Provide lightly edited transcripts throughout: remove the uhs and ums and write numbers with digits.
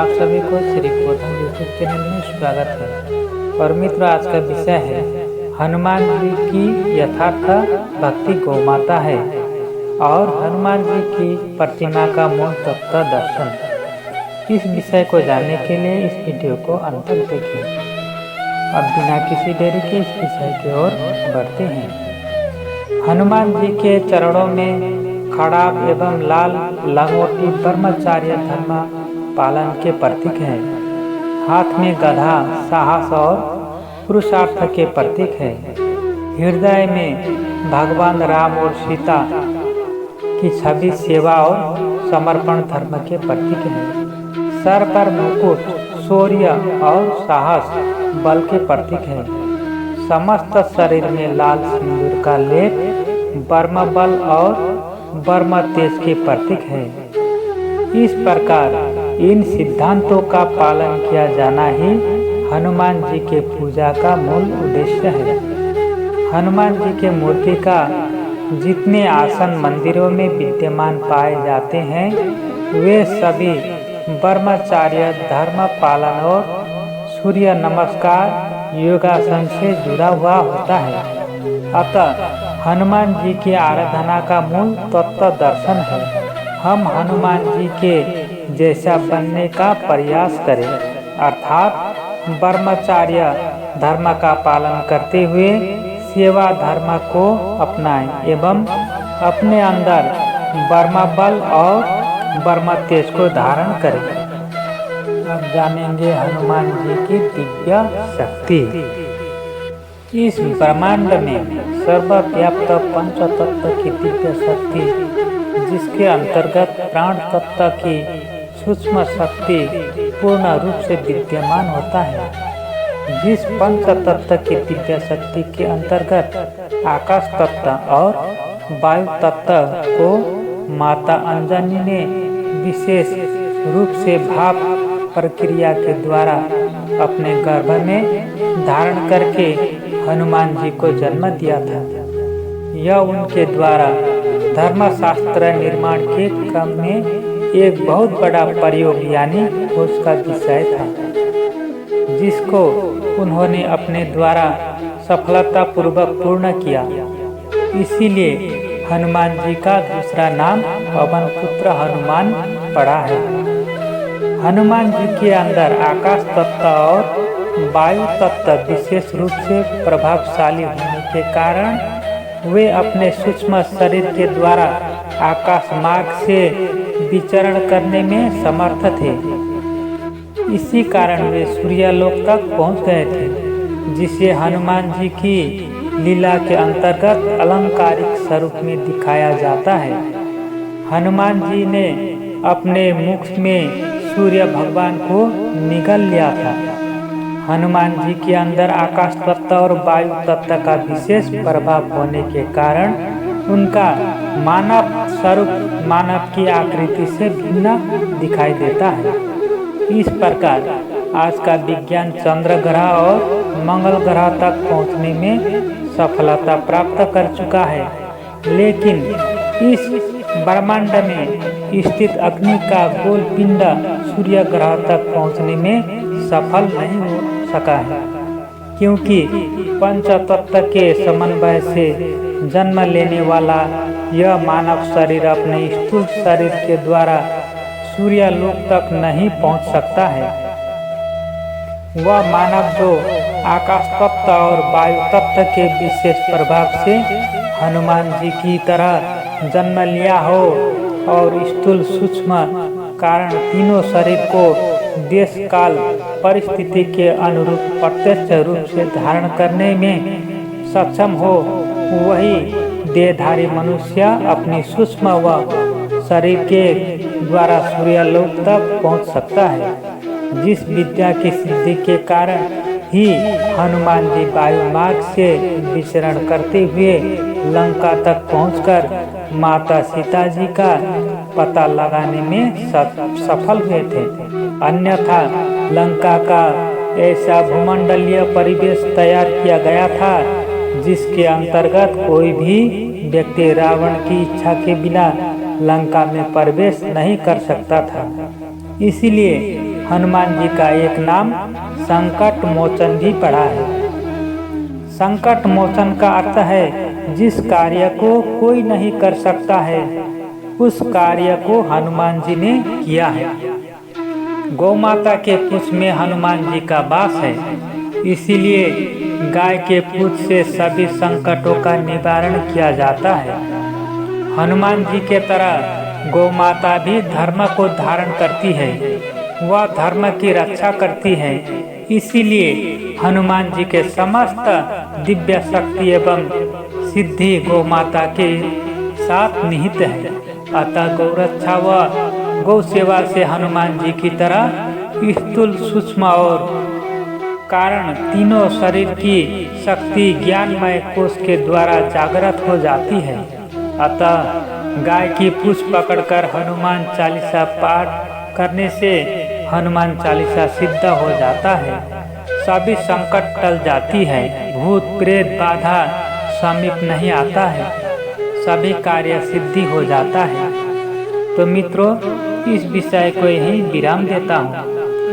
आप सभी को श्री गोधन यूट्यूब चैनल में स्वागत है। और मित्रों, आज का विषय है हनुमान जी की यथार्थ भक्ति गौ माता है और हनुमान जी की प्रतिमा का मूल तत्व दर्शन। इस विषय को जानने के लिए इस वीडियो को अंत तक देखें। अब बिना किसी देरी के इस विषय की ओर बढ़ते हैं। हनुमान जी के चरणों में खड़ाब एवं लाल लंगोटी ब्रह्मचार्य धर्म पालन के प्रतीक है। हाथ में गदा साहस और पुरुषार्थ के प्रतीक है। हृदय में भगवान राम और सीता की छवि सेवा और समर्पण धर्म के प्रतीक है। सर पर मुकुट शौर्य और साहस बल के प्रतीक है। समस्त शरीर में लाल सिंदूर का लेप ब्रह्म बल और ब्रह्म तेज के प्रतीक है। इस प्रकार इन सिद्धांतों का पालन किया जाना ही हनुमान जी के पूजा का मूल उद्देश्य है। हनुमान जी के मूर्ति का जितने आसन मंदिरों में विद्यमान पाए जाते हैं वे सभी ब्रह्मचार्य धर्म पालन और सूर्य नमस्कार योगासन से जुड़ा हुआ होता है। अतः हनुमान जी की आराधना का मूल तत्व दर्शन है। हम हनुमान जी के जैसा बनने का प्रयास करें, अर्थात ब्रह्मचार्य धर्म का पालन करते हुए सेवा धर्म को अपनाएं एवं अपने अंदर ब्रह्म बल और ब्रह्म तेज को धारण करें। अब जानेंगे हनुमान जी की दिव्य शक्ति। इस ब्रह्मांड में सर्वव्याप्त पंचतत्व की दिव्य शक्ति, जिसके अंतर्गत प्राण तत्व की सूक्ष्म शक्ति पूर्ण रूप से विद्यमान होता है। जिस पंच तत्व की दिव्य शक्ति के अंतर्गत आकाश तत्व और वायु तत्व को माता अंजनी ने विशेष रूप से भाव प्रक्रिया के द्वारा अपने गर्भ में धारण करके हनुमान जी को जन्म दिया था। यह उनके द्वारा धर्मशास्त्र निर्माण के क्रम में एक बहुत बड़ा प्रयोग यानी खोज का विषय था, जिसको उन्होंने अपने द्वारा सफलतापूर्वक पूर्ण किया। इसीलिए हनुमान जी का दूसरा नाम पवन पुत्र हनुमान पड़ा है। हनुमान जी के अंदर आकाश तत्व और वायु तत्व विशेष रूप से प्रभावशाली होने के कारण वे अपने सूक्ष्म शरीर के द्वारा आकाश मार्ग से विचरण करने में समर्थ थे। इसी कारण वे सूर्यलोक तक पहुंच गए थे, जिसे हनुमान जी की लीला के अंतर्गत अलंकारिक स्वरूप में दिखाया जाता है। हनुमान जी ने अपने मुख में सूर्य भगवान को निगल लिया था। हनुमान जी के अंदर आकाश तत्व और वायु तत्व का विशेष प्रभाव होने के कारण उनका मानव स्वरूप मानव की आकृति से भिन्न दिखाई देता है। इस प्रकार आज का विज्ञान चंद्र ग्रह और मंगल ग्रह तक पहुंचने में सफलता प्राप्त कर चुका है, लेकिन इस ब्रह्मांड में स्थित अग्नि का गोल पिंड सूर्य ग्रह तक पहुंचने में सफल नहीं हो सका है, क्योंकि पंचतत्व के समन्वय से जन्म लेने वाला यह मानव शरीर अपने स्थूल शरीर के द्वारा सूर्य लोक तक नहीं पहुंच सकता है। वह मानव जो आकाश तत्व और वायु तत्व के विशेष प्रभाव से हनुमान जी की तरह जन्म लिया हो और स्थूल सूक्ष्म कारण तीनों शरीर को देश काल परिस्थिति के अनुरूप प्रत्यक्ष रूप से धारण करने में सक्षम हो, वही देहधारी मनुष्य अपनी सूक्ष्म व शरीर के द्वारा सूर्यलोक तक पहुंच सकता है। जिस विद्या की सिद्धि के कारण ही हनुमान जी वायु मार्ग से विचरण करते हुए लंका तक पहुंचकर माता सीता जी का पता लगाने में सफल हुए थे। अन्यथा लंका का ऐसा भूमंडलीय परिवेश तैयार किया गया था जिसके अंतर्गत कोई भी व्यक्ति रावण की इच्छा के बिना लंका में प्रवेश नहीं कर सकता था। इसीलिए हनुमान जी का एक नाम संकट मोचन भी पड़ा है। संकट मोचन का अर्थ है जिस कार्य को कोई नहीं कर सकता है उस कार्य को हनुमान जी ने किया है। गौ माता के पूंछ में हनुमान जी का वास है, इसीलिए गाय के पूंछ से सभी संकटों का निवारण किया जाता है। हनुमान जी के तरह गौ माता भी धर्म को धारण करती है, वह धर्म की रक्षा करती है, इसीलिए हनुमान जी के समस्त दिव्य शक्ति एवं सिद्धि गौ माता के साथ निहित है। अतः गौरक्षा व गौ सेवा से हनुमान जी की तरह स्थूल सूक्ष्म और कारण तीनों शरीर की शक्ति ज्ञानमय कोष के द्वारा जागृत हो जाती है। अतः गाय की पूंछ पकड़कर हनुमान चालीसा पाठ करने से हनुमान चालीसा सिद्ध हो जाता है, सभी संकट टल जाती है, भूत प्रेत बाधा समीप नहीं आता है, सभी कार्य सिद्धि हो जाता है। तो मित्रों, इस विषय को यही विराम देता हूँ।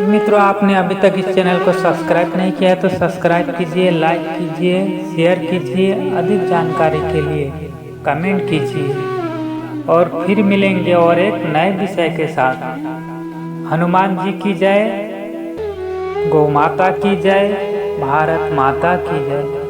मित्रों, आपने अभी तक इस चैनल को सब्सक्राइब नहीं किया है तो सब्सक्राइब कीजिए, लाइक कीजिए, शेयर कीजिए, अधिक जानकारी के लिए कमेंट कीजिए और फिर मिलेंगे और एक नए विषय के साथ। हनुमान जी की जय, गौ माता की जय, भारत माता की जय।